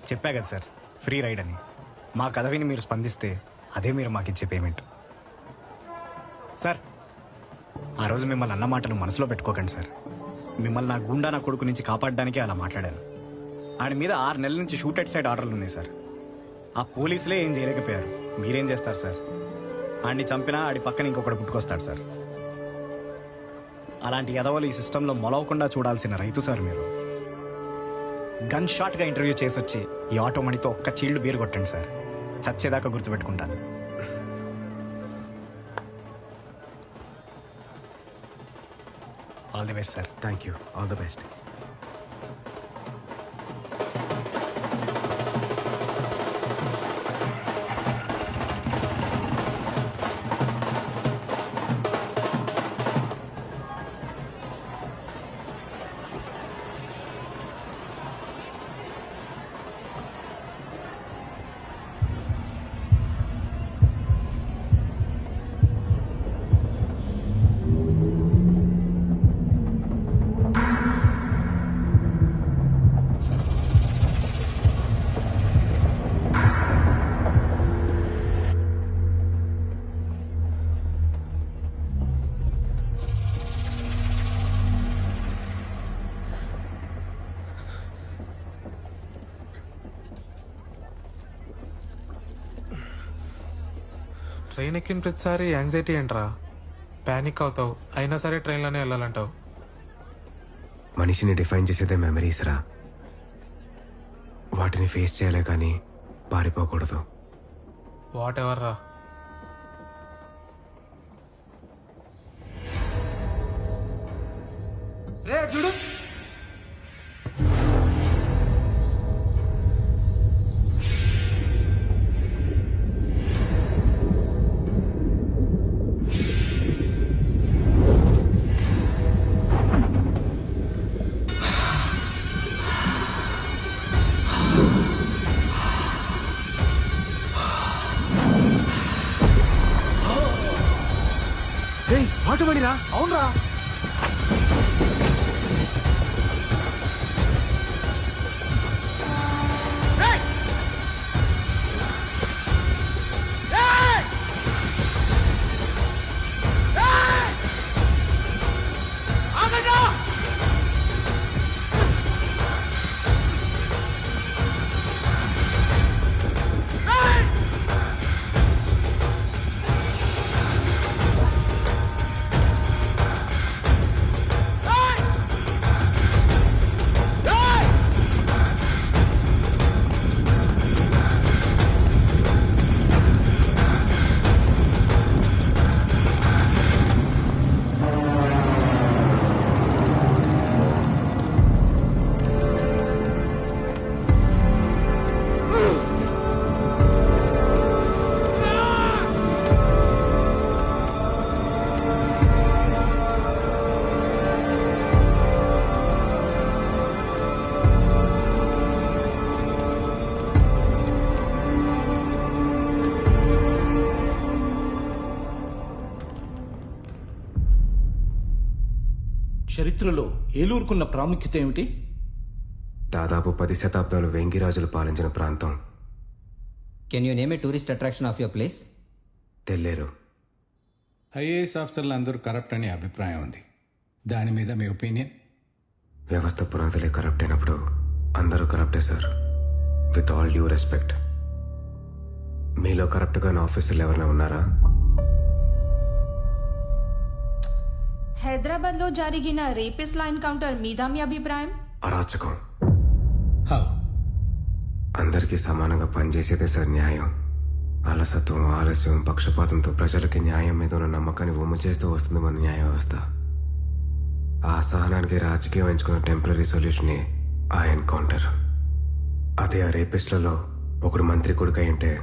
చెప్పా కదా sir, free ride అని. మా కథ విని మీరు స్పందిస్తే అదే మీరు మాకు ఇచ్చే పేమెంట్. సార్, ఆ రోజు మిమ్మల్ని అన్న మాటలు మనసులో పెట్టుకోకండి సార్. మిమ్మల్ని నా గుండా నా కొడుకు నుంచి కాపాడడానికే అలా మాట్లాడాను. ఆడి మీద 6 నెలల నుంచి షూట్ అట్ సైడ్ ఆర్డర్లు ఉన్నాయి సార్. ఆ పోలీసులే ఏం చేయలేకపోయారు, మీరేం చేస్తారు సార్? ఆడిని చంపినా ఆడి పక్కన ఇంకొకటి పుట్టుకొస్తాడు సార్. అలాంటి ఎదవలు ఈ సిస్టంలో మొలవకుండా చూడాల్సిన రైతు సార్ మీరు. గన్ షాట్గా ఇంటర్వ్యూ చేసి వచ్చి ఈ ఆటో మణితో ఒక్క చీళ్లు బీరు కొట్టండి సార్, చచ్చేదాకా గుర్తుపెట్టుకుంటాను. All the best sir. Thank you, all the best. Train ఎక్కిన ప్రతిసారి యాంగ్జైటీ ఏంట్రా? ప్యానిక్ అవుతావు, అయినా సరే ట్రైన్లోనే వెళ్ళాలంటావు. మనిషిని డిఫైన్ చేసేదే మెమరీస్ రా. వాటిని ఫేస్ చేయాలే కానీ పారిపోకూడదు. వాట్ ఎవర్ రా. చూడు, ఆటో మణిరా. అవునరా. చరిత్రలో ఏలూరుకున్న ప్రాముఖ్యత ఏమిటి? దాదాపు 10 శతాబ్దాలు వెంగిరాజులు పాలించిన ప్రాంతం. Can you name a tourist attraction of your place? Telleru. IAS ఆఫీసర్లు అందరూ కరప్ట్ అనే అభిప్రాయం ఉంది. దాని మీద మీ ఒపీనియన్? వ్యవస్థ పునాదులే కరప్ట్ అయినప్పుడు అందరూ కరప్టే sir. With all due respect. మీలో కరప్ట్గా ఆఫీసర్లు ఎవరైనా ఉన్నారా? హైదరాబాద్లో జరిగిన రేపిస్ట్ల ఎన్కౌంటర్ మీద మీ అభిప్రాయం? అరాచకం. హౌ? అందరికీ సమానంగా పనిచేసేదే సార్ న్యాయం. అలసత్వం, ఆలస్యం, పక్షపాతంతో ప్రజలకి న్యాయం మీద ఉన్న నమ్మకాన్ని ఉమ్ము చేస్తూ వస్తుంది మన న్యాయ వ్యవస్థ. ఆ అసహనానికి రాజకీయం ఎంచుకున్న టెంపరీ సొల్యూషనే ఆ ఎన్కౌంటర్. అదే ఆ రేపిస్ట్లలో ఒకడు మంత్రి కొడుకు అయింటే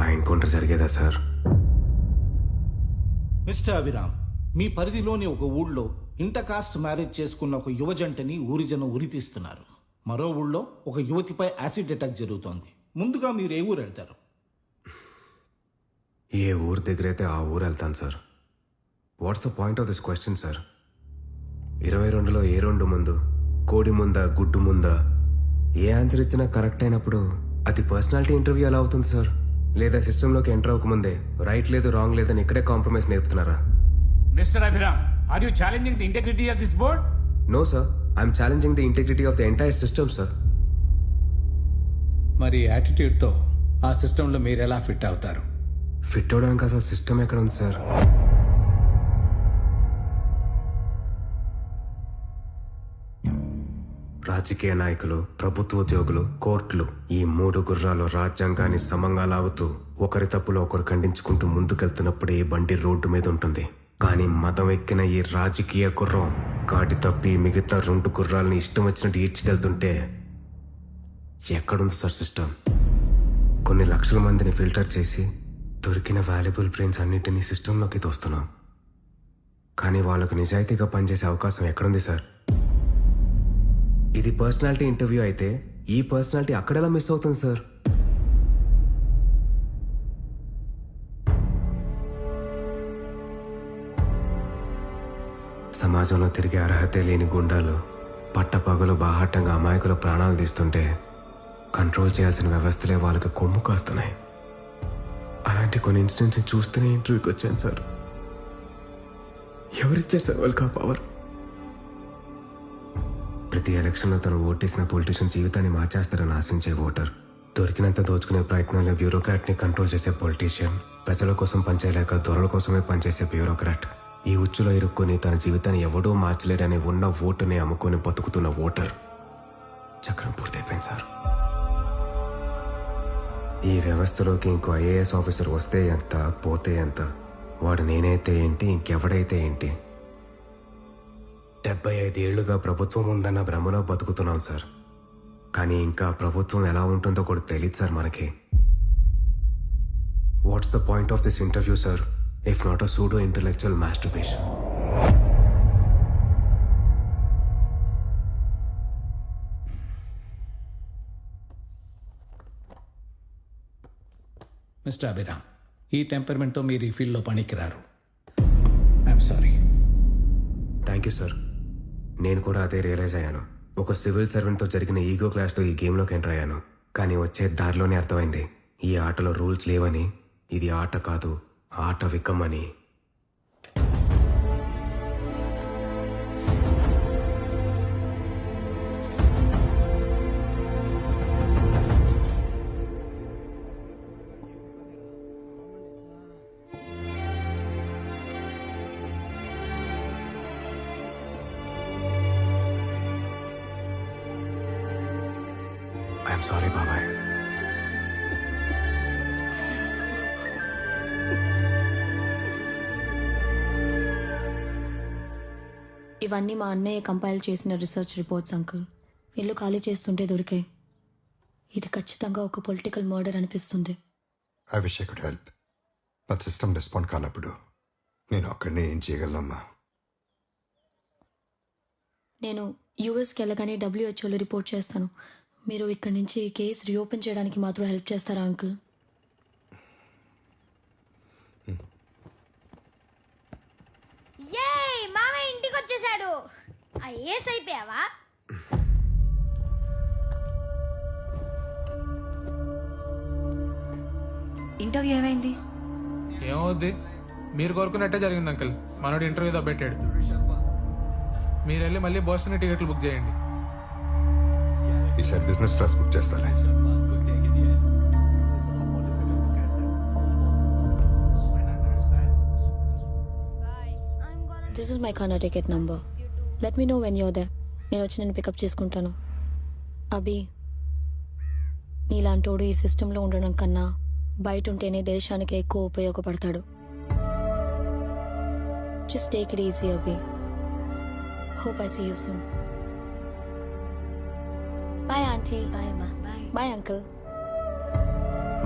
ఆ ఎన్కౌంటర్ జరిగేదా సార్? మిస్టర్ అభిరామ్, మీ పరిధిలోని ఒక ఊళ్ళో ఇంటర్ కాస్ట్ మ్యారేజ్ చేసుకున్న ఒక యువజంటని ఊరి జనం ఉరితీస్తున్నారు. మరో ఊళ్ళో ఒక యువతిపై యాసిడ్ అటాక్ జరుగుతోంది. ముందుగా మీరు ఏ ఊరు వెళ్తారు? ఏ ఊరు దగ్గరైతే ఆ ఊరు వెళ్తాను sir. What's the point of this question sir? 22లో ఏ 2 ముందు, కోడి ముందా గుడ్డు ముందా, ఏ ఆన్సర్ ఇచ్చినా కరెక్ట్ అయినప్పుడు అది పర్సనాలిటీ ఇంటర్వ్యూ ఎలా అవుతుంది సార్? లేదా సిస్టంలోకి ఎంటర్ అవ్వకముందే రైట్ లేదు రాంగ్ లేదని ఇక్కడే compromise నేర్పుతున్నారా? Mr. Abhiram, are you challenging the integrity of this board? No sir, I'm challenging the integrity of the entire system sir. మరి యాటిట్యూడ్తో ఆ సిస్టంలో మీరు ఎలా ఫిట్ అవుతారు? ఫిట్ అవడానికి అసలు సిస్టమ్ ఎక్కడ ఉంది సార్? రాజకీయ నాయకులు, ప్రభుత్వ ఉద్యోగులు, కోర్టులు, ఈ 3 గుర్రాలు రాజ్యాంగాన్ని సమంగా లాగుతూ ఒకరి తప్పులో ఒకరు ఖండించుకుంటూ ముందుకెళ్తున్నప్పుడే ఈ బండి రోడ్డు మీద ఉంటుంది. కానీ మదం ఎక్కిన ఈ రాజకీయ గుర్రం కాటి తప్పి మిగతా 2 గుర్రాలని ఇష్టం వచ్చినట్టు ఈడ్చుకెళ్తుంటే ఎక్కడుంది సార్ సిస్టమ్? కొన్ని లక్షల మందిని ఫిల్టర్ చేసి దొరికిన వాల్యుబుల్ బ్రెయిన్స్ అన్నింటినీ సిస్టంలోకి తోస్తున్నాం. కానీ వాళ్ళకు నిజాయితీగా పనిచేసే అవకాశం ఎక్కడుంది సార్? ఇది పర్సనాలిటీ ఇంటర్వ్యూ అయితే ఈ పర్సనాలిటీ అక్కడెలా మిస్ అవుతుంది సార్? సమాజంలో తిరిగే అర్హతే లేని గుండాలు పట్టపగలు బాహాటంగా అమాయకుల ప్రాణాలు తీస్తుంటే కంట్రోల్ చేయాల్సిన వ్యవస్థలే వాళ్ళకి కొమ్ము కాస్తున్నాయి. అలాంటి కొన్ని ఇన్సిడెంట్స్ చూస్తూనే ఇంటర్వ్యూకి వచ్చాను సార్. ఎవరిచ్చారు సార్ వాళ్ళకి ఆ పవర్? ప్రతి ఎలక్షన్లో తను ఓటేసిన పొలిటీషియన్ జీవితాన్ని మార్చేస్తారని ఆశించే ఓటర్, దొరికినంత దోచుకునే ప్రయత్నంలో బ్యూరోక్రాట్ని కంట్రోల్ చేసే పొలిటీషియన్, ప్రజల కోసం పనిచేయలేక దొరల కోసమే పనిచేసే బ్యూరోక్రాట్, ఈ ఉచ్చులో ఇరుక్కొని తన జీవితాన్ని ఎవడూ మార్చలేడని ఉన్న ఓటుని అమ్ముకొని బతుకుతున్న ఓటర్. చక్రం పూర్తయిపోయింది సార్. ఈ వ్యవస్థలోకి ఇంకో ఐఏఎస్ ఆఫీసర్ వస్తే ఎంత, పోతే ఎంత, వాడు నేనైతే ఏంటి, ఇంకెవడైతే ఏంటి? 75 ఏళ్లుగా ప్రభుత్వం ఉందన్న భ్రమలో బతుకుతున్నాం సార్. కానీ ఇంకా ప్రభుత్వం ఎలా ఉంటుందో కూడా తెలియదు సార్ మనకి. What's the point of this interview sir, if not a pseudo intellectual masturbation? Mister Abhiram, ఈ టెంపర్మెంట్తో మీరు ఈ ఫీల్డ్లో పనికిరారు. I'm sorry. Thank you sir. నేను కూడా అదే రియలైజ్ అయ్యాను. ఒక సివిల్ సర్వెంట్తో జరిగిన ఈగో క్లాష్తో ఈ గేమ్లోకి ఎంటర్ అయ్యాను. కానీ వచ్చే దారిలోనే అర్థమైంది ఈ ఆటలో రూల్స్ లేవని, ఇది ఆట కాదు ఆట వికమ్మని. ఐఎమ్ సారీ బాబాయ్. ఇవన్నీ మా అన్నయ్య కంపైల్ చేసిన రీసెర్చ్ రిపోర్ట్స్ అంకుల్. ఇల్లు ఖాళీ చేస్తుంటే దొరికాయి. ఇది ఖచ్చితంగా ఒక పొలిటికల్ మర్డర్ అనిపిస్తుంది. I wish I could help, but system respond కానప్పుడు నేను అక్కడనే ఏం చేయగలనమ్మా? నేను యూఎస్కి వెళ్ళగానే డబ్ల్యూహెచ్ఓలో రిపోర్ట్ చేస్తాను. మీరు ఇక్కడి నుంచి ఈ కేసు రీఓపెన్ చేయడానికి మాత్రం హెల్ప్ చేస్తారా అంకుల్? మామ ఇంటికి వచ్చేసాడు. ఐఏఎస్ అయిపోయావా? ఇంటర్వ్యూ ఏమైంది? ఏమవుద్ది, మీరు కోరుకున్నట్టే జరిగింది అంకుల్. మనోడు ఇంటర్వ్యూ దబ్బెట్టాడు. మీరు వెళ్ళి మళ్ళీ బోస్టన్ టికెట్లు బుక్ చేయండి. ఈసారి బిజినెస్ క్లాస్ బుక్ చేస్తాలే. This is my corner ticket number. Let me know when you're there. నేను వచ్చి నేను పికప్ చేసుకుంటాను. అభి, నీలాంటోడు ఈ సిస్టంలో ఉండడం కన్నా బయట ఉంటేనే దేశానికి ఎక్కువ ఉపయోగపడతాడు. Just take it easy Abhi. Hope I see you soon. Bye aunty. Bye ma. Bye uncle.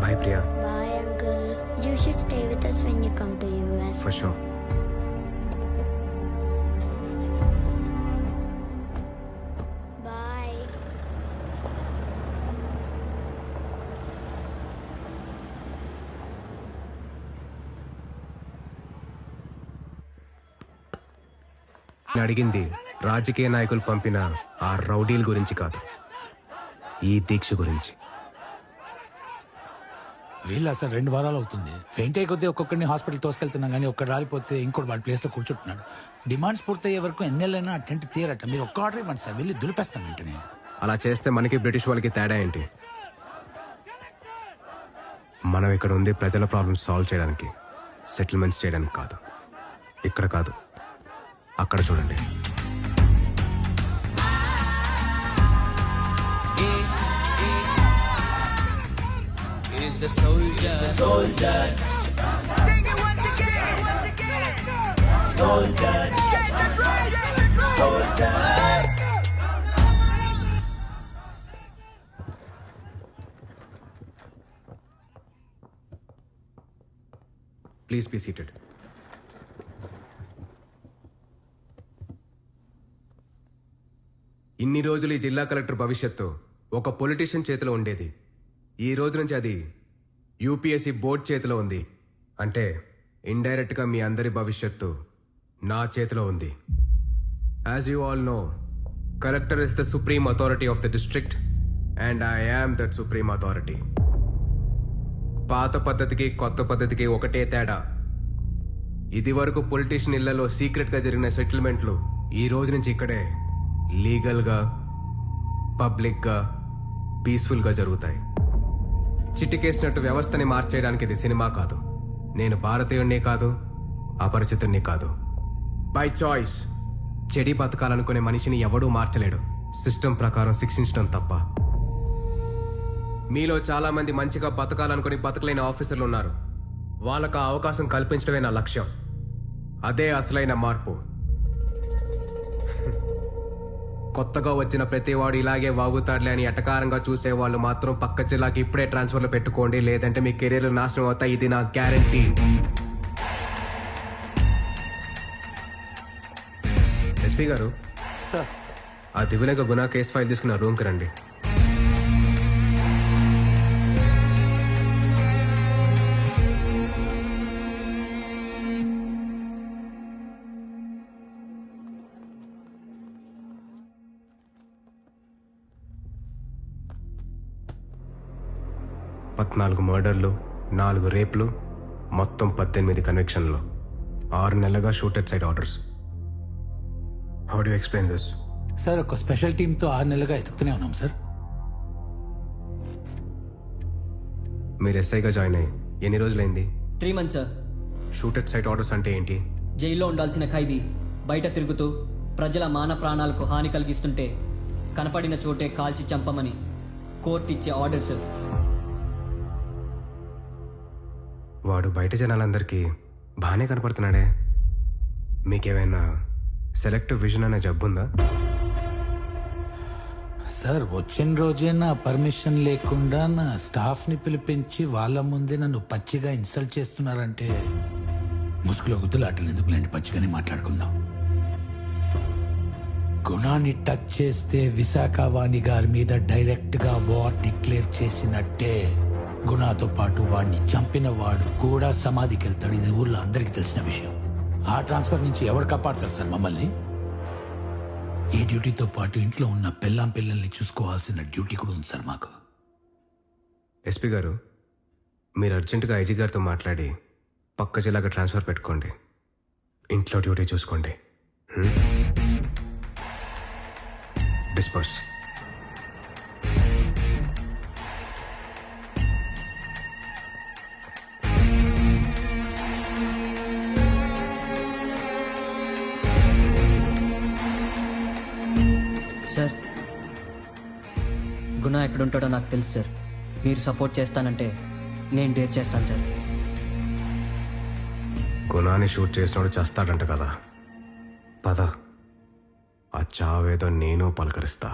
Bye Priya. Bye, uncle. You should stay with us when you come to US. For sure. Bye. నేను అడిగింది రాజకీయ నాయకులు పంపిన ఆ రౌడీల గురించి కాదు. ఈ దీక్ష గురించి. వీళ్ళు అసలు 2 వారాలు అవుతుంది. ఫెయింట్ అయ్యి కొద్దీ ఒక్కొక్కరిని హాస్పిటల్ తోసుకెళ్తున్నాం కానీ ఒక్కడు రాలిపోతే ఇంకోటి వాళ్ళ ప్లేస్ లో కూర్చుంటున్నాడు. డిమాండ్స్ పూర్తయ్యే వరకు ఎన్నెళ్ళైనా టెంట్ తీయరట. మీరు ఒక్క ఆర్డర్ ఇవ్వండి సార్, వెళ్ళి దులిపేస్తాం వెంటనే. అలా చేస్తే మనకి బ్రిటిష్ వాళ్ళకి తేడా ఏంటి? మనం ఇక్కడ ఉంది ప్రజల ప్రాబ్లమ్స్ సాల్వ్ చేయడానికి, సెటిల్మెంట్స్ చేయడానికి కాదు. ఇక్కడ కాదు, అక్కడ చూడండి. Please be seated. ఇన్ని రోజులు ఈ జిల్లా కలెక్టర్ భవిష్యత్తు ఒక పొలిటీషియన్ చేతిలో ఉండేది. ఈ రోజు నుంచి అది యూపీఎస్సీ బోర్డ్ చేతిలో ఉంది. అంటే ఇండైరెక్ట్గా మీ అందరి భవిష్యత్తు నా చేతిలో ఉంది. As you all know, collector is the supreme authority of the district and I am that supreme authority. పాత పద్ధతికి కొత్త పద్ధతికి ఒకటే తేడా. ఇది వరకు పొలిటీషియన్ ఇళ్లలో సీక్రెట్గా జరిగిన సెటిల్మెంట్లు ఈ రోజు నుంచి ఇక్కడే లీగల్గా, పబ్లిక్గా, పీస్ఫుల్గా జరుగుతాయి. చిటికేసినట్టు వ్యవస్థని మార్చేయడానికి ఇది సినిమా కాదు. నేను భారతీయుణ్ణి కాదు, అపరిచితుణ్ణి కాదు. బై చాయిస్ చెడి బతకాలనుకునే మనిషిని ఎవడూ మార్చలేడు, సిస్టమ్ ప్రకారం శిక్షించడం తప్ప. మీలో చాలా మంది మంచిగా బతకాలనుకుని బతకలేని ఆఫీసర్లు ఉన్నారు. వాళ్ళకు ఆ అవకాశం కల్పించడమే నా లక్ష్యం. అదే అసలైన మార్పు. కొత్తగా వచ్చిన ప్రతివాడు ఇలాగే వాగుతాడులే అని ఎటకారంగా చూసే వాళ్ళు మాత్రం పక్క జిల్లాకి ఇప్పుడే ట్రాన్స్ఫర్లు పెట్టుకోండి, లేదంటే మీ కెరీర్లు నాశనం అవుతాయి. ఇది నా గ్యారంటీ. ఎస్పీ గారు, సార్ ఆ దివ్యనగ గునా కేసు ఫైల్ తీసుకున్న రూమ్కి రండి. పద్నాలుగు మర్డర్లు, 4 రేప్లు, మొత్తం 18 కన్విక్షన్లు, 6 నెలలుగా shoot at sight orders. How do explain this? Sir ఒక స్పెషల్ టీంతో 6 నెలలుగా ఎదుగుతూనే ఉన్నాం సార్. మీరు ఎస్ఐగా జాయిన్ అయ్యి ఎన్ని రోజులైంది? 3 months sir. Shoot at sight orders అంటే ఏంటి? జైల్లో ఉండాల్సిన ఖైదీ బయట తిరుగుతూ ప్రజల మాన ప్రాణాలకు హాని కలిగిస్తుంటే కనపడిన చోటే కాల్చి చంపమని కోర్టు ఇచ్చే ఆర్డర్ సార్. వాడు బయట జనాలందరికీ బాగానే కనపడుతున్నాడే. మీకేమైనా సెలెక్టివ్ విజన్ అనే జబ్బుందా? సార్ వచ్చిన రోజే నా పర్మిషన్ లేకుండా నా స్టాఫ్ని పిలిపించి వాళ్ళ ముందే నన్ను పచ్చిగా ఇన్సల్ట్ చేస్తున్నారంటే ముసుగులో గుద్దులాటలు ఎందుకు లేండి, పచ్చిగానే మాట్లాడుకుందాం. గుణాన్ని టచ్ చేస్తే విశాఖ వాణి గారి మీద డైరెక్ట్గా వార్ డిక్లేర్ చేసినట్టే. గుణాతో పాటు వాడిని చంపిన వాడు కూడా సమాధికి వెళ్తాడు. ఇది ఊర్లో అందరికీ తెలిసిన విషయం. ఆ ట్రాన్స్ఫర్ నుంచి ఎవరు కాపాడతారు సార్ మమ్మల్ని? ఈ డ్యూటీతో పాటు ఇంట్లో ఉన్న పిల్లల్ని చూసుకోవాల్సిన డ్యూటీ కూడా ఉంది సార్ మాకు. ఎస్పీ గారు, మీరు అర్జెంటుగా ఐజీ గారితో మాట్లాడి పక్క జిల్లాగా ట్రాన్స్ఫర్ పెట్టుకోండి. ఇంట్లో డ్యూటీ చూసుకోండి. డిస్పర్స్. సార్ గుణ ఎక్కడుంటాడో నాకు తెలుసు సార్. మీరు సపోర్ట్ చేస్తానంటే నేను డేర్ చేస్తాను సార్. గుణాన్ని షూట్ చేసినోడు చేస్తాడంట కదా, పద ఆ చావేదో నేను పలకరిస్తా.